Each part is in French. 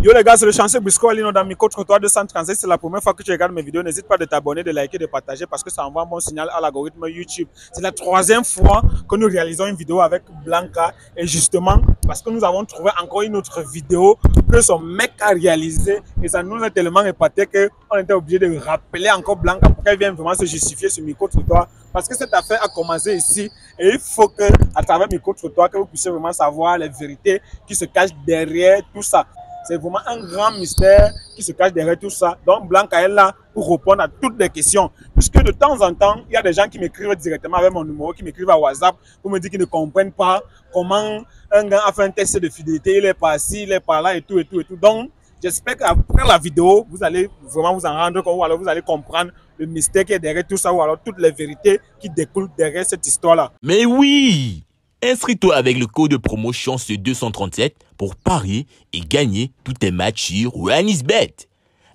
Yo les gars, c'est le chanceux Bisco Alino dans Micro Trottoir 236. C'est la première fois que tu regardes mes vidéos. N'hésite pas de t'abonner, de liker, de partager parce que ça envoie un bon signal à l'algorithme YouTube. C'est la troisième fois que nous réalisons une vidéo avec Blanca. Et justement, parce que nous avons trouvé encore une autre vidéo que son mec a réalisée. Et ça nous a tellement épaté qu'on était obligé de rappeler encore Blanca pour qu'elle vienne vraiment se justifier sur Micro Trottoir. Parce que cette affaire a commencé ici. Et il faut que, à travers Micro Trottoir, que vous puissiez vraiment savoir les vérités qui se cachent derrière tout ça. C'est vraiment un grand mystère qui se cache derrière tout ça. Donc, Blanca est là pour répondre à toutes les questions. Puisque de temps en temps, il y a des gens qui m'écrivent directement avec mon numéro, qui m'écrivent à WhatsApp pour me dire qu'ils ne comprennent pas comment un gars a fait un test de fidélité, il est par-ci, il est par-là et tout, et tout, et tout. Donc, j'espère qu'après la vidéo, vous allez vraiment vous en rendre compte ou alors vous allez comprendre le mystère qui est derrière tout ça ou alors toutes les vérités qui découlent derrière cette histoire-là. Mais oui! Inscris-toi avec le code de promo Chance237 pour parier et gagner tous tes matchs sur OneXBet.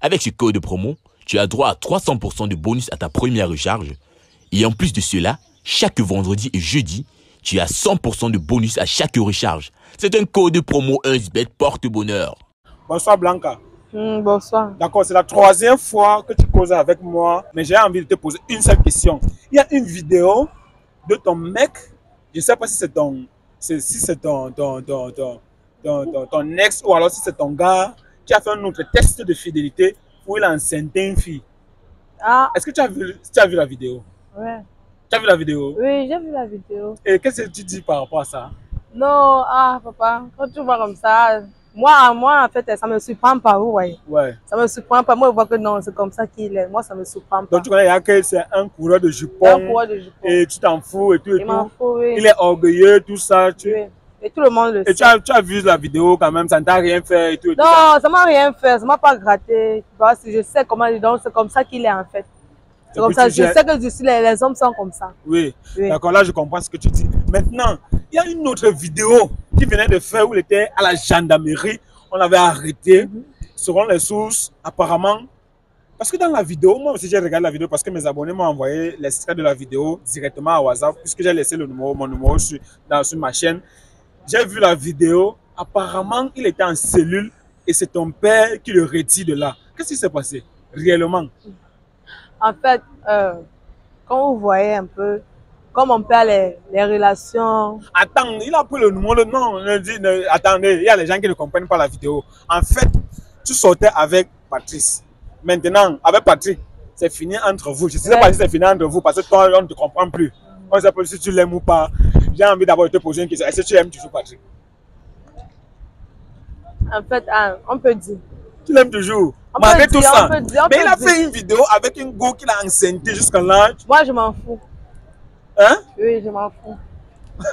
Avec ce code de promo, tu as droit à 300% de bonus à ta première recharge. Et en plus de cela, chaque vendredi et jeudi, tu as 100% de bonus à chaque recharge. C'est un code de promo OneXBet porte-bonheur. Bonsoir Blanca. Bonsoir. D'accord, c'est la troisième fois que tu causes avec moi, mais j'ai envie de te poser une seule question. Il y a une vidéo de ton mec. Je ne sais pas si c'est ton ex ou alors si c'est ton gars qui a fait un autre test de fidélité où il a enceinté une fille. Ah. Est-ce que tu as vu la vidéo? Ouais. Tu as vu la vidéo? Oui, j'ai vu la vidéo. Et qu'est-ce que tu dis par rapport à ça? Non, papa, quand tu vois comme ça, moi en fait, ça me surprend pas, ouais. Ouais. Ça me surprend pas. Moi, je vois que non, c'est comme ça qu'il est. Moi, ça me surprend pas. Donc, tu connais, il y a que c'est un coureur de jupons. Un coureur de jupons. Et tu t'en fous et tout. Il m'en fout, oui. Il est orgueilleux, tout ça. Oui. Et tout le monde le sait. Et tu as vu la vidéo quand même, ça ne t'a rien fait et tout. Non, ça m'a rien fait, ça m'a pas gratté. Parce que je sais comment il est, donc c'est comme ça qu'il est en fait. C'est comme ça, je sais que les hommes sont comme ça. Oui, d'accord, là je comprends ce que tu dis. Maintenant, il y a une autre vidéo qui venait de faire où il était à la gendarmerie. On l'avait arrêté. Selon les sources, apparemment. Parce que dans la vidéo, moi aussi j'ai regardé la vidéo parce que mes abonnés m'ont envoyé l'extrait de la vidéo directement à WhatsApp, puisque j'ai laissé mon numéro sur ma chaîne. J'ai vu la vidéo. Apparemment, il était en cellule et c'est ton père qui le retire de là. Qu'est-ce qui s'est passé réellement? En fait, quand vous voyez un peu, comme on perd les relations. Attends, il a pris le numéro. Non, attendez, il y a les gens qui ne comprennent pas la vidéo. En fait, tu sortais avec Patrice. Maintenant, avec Patrick, c'est fini entre vous. Je ne sais pas si c'est fini entre vous parce que toi, on ne te comprend plus. On ne sait pas si tu l'aimes ou pas. J'ai envie d'abord de te poser une question. Est-ce que tu aimes toujours Patrick? En fait, on peut dire. Tu l'aimes toujours? Malgré tout ça. Mais il a fait une vidéo avec une go qu'il a enceinté jusqu'à là. Moi, je m'en fous. Hein? Oui, je m'en fous.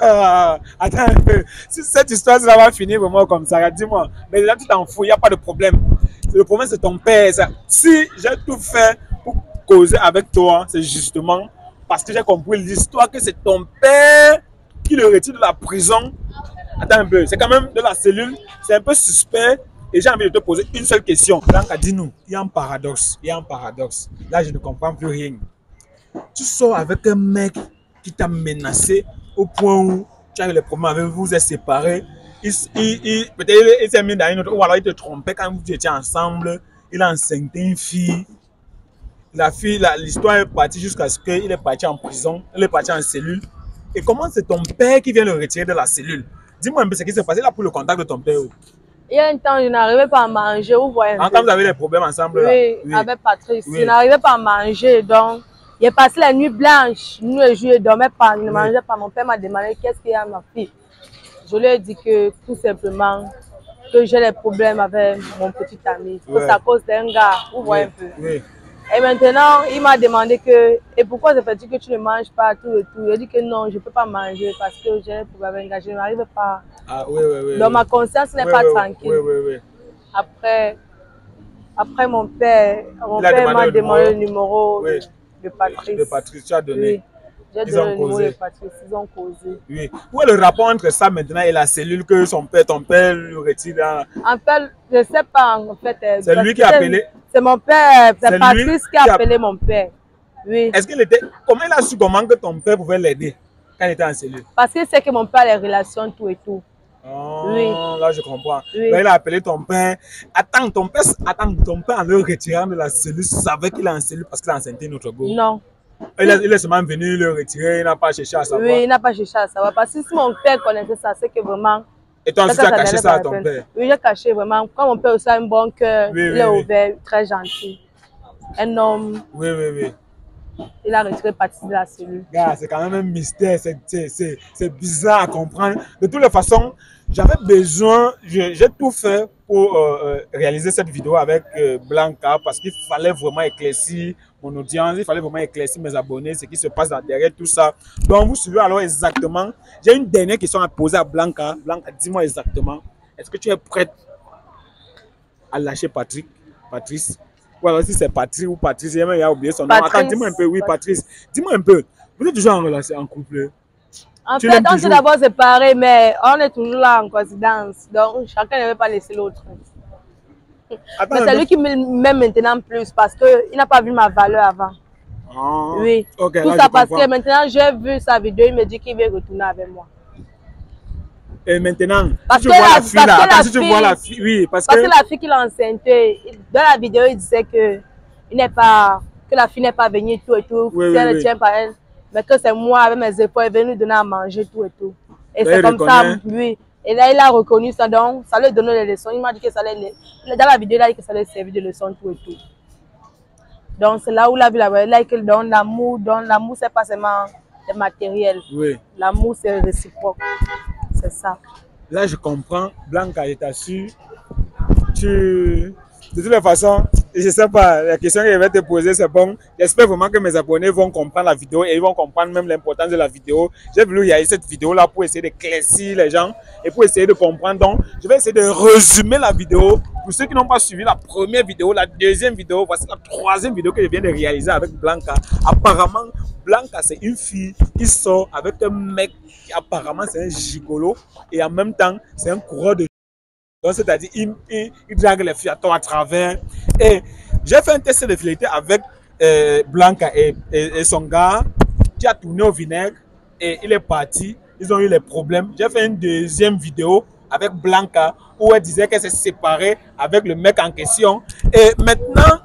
Attends un peu. Si cette histoire ça va finir vraiment comme ça, dis-moi. Mais là, tu t'en fous, il n'y a pas de problème. Le problème, c'est ton père. Ça. Si j'ai tout fait pour causer avec toi, c'est justement parce que j'ai compris l'histoire que c'est ton père qui le retire de la prison. Attends un peu, c'est quand même de la cellule. C'est un peu suspect. Et j'ai envie de te poser une seule question. Blanca, dis-nous, il y a un paradoxe. Il y a un paradoxe. Là, je ne comprends plus rien. Tu sors avec un mec qui t'a menacé au point où tu as eu les problèmes avec vous, vous êtes séparés. Peut-être il s'est mis dans une autre, ou alors il te trompait quand vous étiez ensemble. Il a enceinté une fille. L'histoire est partie jusqu'à ce qu'il est parti en prison. Il est parti en cellule. Et comment c'est ton père qui vient le retirer de la cellule? Dis-moi un peu ce qui s'est passé là pour le contact de ton père. Il y a un temps, je n'arrivais pas à manger. Vous voyez. Quand vous avez des problèmes ensemble là? Oui, avec Patrice. Oui. Je n'arrivais pas à manger. Donc, il est passé la nuit blanche. Nous, les jours, je ne dormais pas. Je ne mangeais pas. Mon père m'a demandé qu'est-ce qu'il y a à ma fille. Je lui ai dit que tout simplement, que j'ai des problèmes avec mon petit ami. Que c'est à cause d'un gars. Vous voyez un peu. Oui. Et maintenant, il m'a demandé que, et pourquoi c'est fait que tu ne manges pas tout et tout. Il a dit que non, je ne peux pas manger parce que j'ai des problèmes avec un gars. Je n'arrive pas. Ah oui, oui, oui. Donc ma conscience n'est pas tranquille. Oui, oui, oui. Après mon père m'a demandé le numéro de Patrice. De Patrice, tu as donné. Oui. J'ai donné le numéro de Patrice, ils ont causé. Oui. Où est le rapport entre ça maintenant et la cellule que ton père lui retire là? En fait, je ne sais pas en fait. C'est lui qui a appelé? C'est mon père, c'est Patrice qui a appelé mon père. Oui. Est-ce qu'il était. Comment il a su comment que ton père pouvait l'aider quand il était en cellule? Parce qu'il sait que mon père a les relations, tout et tout. Oh, Oui. là, je comprends. Oui. Là, il a appelé ton père. Attends, ton père, en le retirant de la cellule, savait qu'il est en cellule parce qu'il a enceinté notre go. Non. Il est seulement venu le retirer, il n'a pas cherché à savoir. Oui, il n'a pas cherché à savoir. Parce que si mon père connaissait ça, c'est que vraiment. Et toi, ensuite, tu as caché ça à ton père? Oui, j'ai caché vraiment. Quand mon père aussi a un bon cœur, oui, il est ouvert, très gentil. Un homme. Oui, oui, oui. Il a retiré partie de la cellule. C'est quand même un mystère, c'est bizarre à comprendre. De toutes les façons, j'avais besoin, j'ai tout fait pour réaliser cette vidéo avec Blanca parce qu'il fallait vraiment éclaircir mon audience, il fallait vraiment éclaircir mes abonnés, ce qui se passe derrière tout ça. Donc, vous suivez alors exactement. J'ai une dernière question à poser à Blanca. Blanca, dis-moi exactement, est-ce que tu es prête à lâcher Patrice? Ou alors si c'est Patrice ou Patrice, il a oublié son nom. Attends, dis-moi un peu, oui, Patrice. Dis-moi un peu, vous êtes toujours en relation, en couple? En fait, on s'est d'abord séparés, mais on est toujours là en coïncidence. Donc, chacun ne veut pas laisser l'autre. Mais c'est lui qui m'aime maintenant plus parce qu'il n'a pas vu ma valeur avant. Ah, oui. Okay, tout ça parce que maintenant, j'ai vu sa vidéo, il me dit qu'il veut retourner avec moi. Et maintenant, parce si que tu vois la fille là, attends, si tu vois la fille, oui, parce que la fille qui l'a enceintée, dans la vidéo, il disait que la fille n'est pas venue tout et tout, oui, si elle ne tient pas elle, mais que c'est moi avec mes épaules, elle est venue donner à manger tout et tout. Et ben, c'est comme ça, oui. Et là, il a reconnu ça, donc ça lui donnait les leçons. Il m'a dit que ça allait, dans la vidéo, il a dit que ça allait servir de leçon tout et tout. Donc c'est là où il a vu là qu'il donne l'amour. Donc l'amour, c'est pas seulement le matériel. Oui. L'amour, c'est réciproque. C'est ça. Là, je comprends. Blanca, je t'assure. De toutes les façons, je ne sais pas, la question que je vais te poser, c'est bon. J'espère vraiment que mes abonnés vont comprendre la vidéo et ils vont comprendre même l'importance de la vidéo. J'ai voulu réaliser cette vidéo-là pour essayer d'éclaircir les gens et pour essayer de comprendre. Donc, je vais essayer de résumer la vidéo. Pour ceux qui n'ont pas suivi la première vidéo, la deuxième vidéo, voici la troisième vidéo que je viens de réaliser avec Blanca. Apparemment, Blanca, c'est une fille qui sort avec un mec qui apparemment c'est un gigolo et en même temps, c'est un coureur de... Donc, c'est-à-dire, il drague les filles à travers. Et j'ai fait un test de fidélité avec Blanca et son gars qui a tourné au vinaigre et il est parti. Ils ont eu les problèmes. J'ai fait une deuxième vidéo avec Blanca où elle disait qu'elle s'est séparée avec le mec en question. Et maintenant,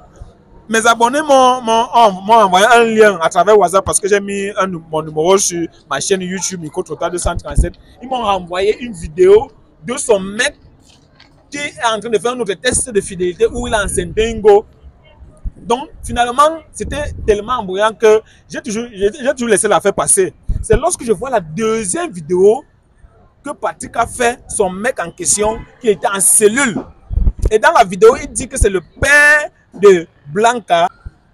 mes abonnés m'ont envoyé un lien à travers WhatsApp parce que j'ai mis mon numéro sur ma chaîne YouTube Micro Total 237. Ils m'ont envoyé une vidéo de son mec qui est en train de faire un autre test de fidélité où il a enceinté un go. Donc, finalement, c'était tellement embrouillant que j'ai toujours laissé l'affaire passer. C'est lorsque je vois la deuxième vidéo que Patrick a fait son mec en question qui était en cellule. Et dans la vidéo, il dit que c'est le père de Blanca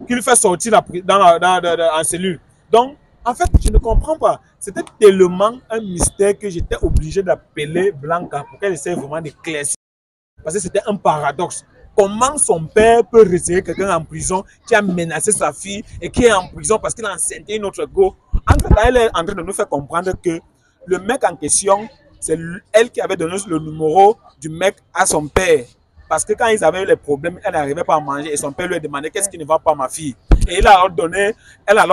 qui lui fait sortir en cellule. Donc, en fait, je ne comprends pas. C'était tellement un mystère que j'étais obligé d'appeler Blanca pour qu'elle essaie vraiment d'éclaircir. Parce que c'était un paradoxe. Comment son père peut retirer quelqu'un en prison qui a menacé sa fille et qui est en prison parce qu'il a enceinté une autre go? Entre-temps, elle est en train de nous faire comprendre que le mec en question, c'est elle qui avait donné le numéro du mec à son père. Parce que quand ils avaient eu les problèmes, elle n'arrivait pas à manger et son père lui a demandé qu'est-ce qui ne va pas ma fille. Et elle a alors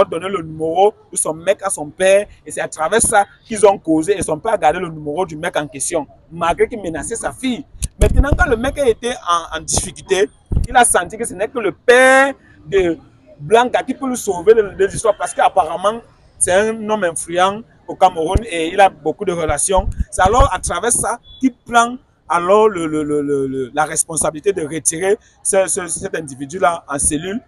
donné le numéro de son mec à son père et c'est à travers ça qu'ils ont causé et son père a gardé le numéro du mec en question, malgré qu'il menaçait sa fille. Maintenant, quand le mec a été en difficulté, il a senti que ce n'est que le père de Blanca qui peut lui sauver de l'histoire parce qu'apparemment, c'est un homme influent au Cameroun et il a beaucoup de relations. C'est alors à travers ça qu'il prend alors la responsabilité de retirer cet individu-là en cellule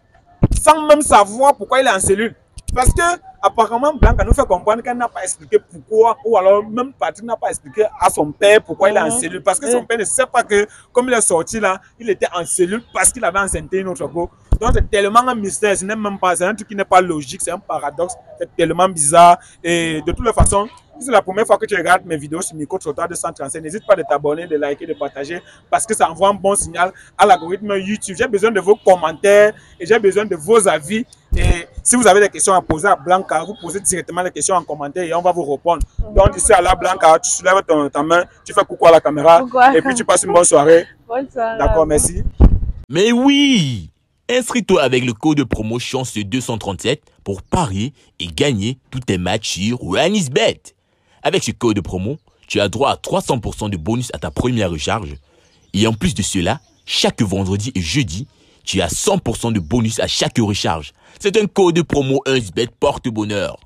sans même savoir pourquoi il est en cellule. Parce que apparemment, Blanca nous fait comprendre qu'elle n'a pas expliqué pourquoi, ou alors même Patrick n'a pas expliqué à son père pourquoi il est en cellule. Parce que son père ne sait pas que, comme il est sorti là, il était en cellule parce qu'il avait enceinté une autre go. Donc c'est tellement un mystère, ce n'est même pas, c'est un truc qui n'est pas logique, c'est un paradoxe, c'est tellement bizarre. Et de toutes les façons, si c'est la première fois que tu regardes mes vidéos sur Micro Total 235, n'hésite pas de t'abonner, de liker, de partager, parce que ça envoie un bon signal à l'algorithme YouTube. J'ai besoin de vos commentaires et j'ai besoin de vos avis. Et si vous avez des questions à poser à Blanca, vous posez directement les questions en commentaire et on va vous répondre. Donc d'ici à là, Blanca, tu soulèves ta main, tu fais coucou à la caméra et puis tu passes une bonne soirée. Bonne soirée. D'accord, merci. Mais oui! Inscris-toi avec le code de promo CHANCE237 pour parier et gagner tous tes matchs sur OneXBet. Avec ce code de promo, tu as droit à 300% de bonus à ta première recharge. Et en plus de cela, chaque vendredi et jeudi, tu as 100% de bonus à chaque recharge. C'est un code promo 1xBet porte-bonheur.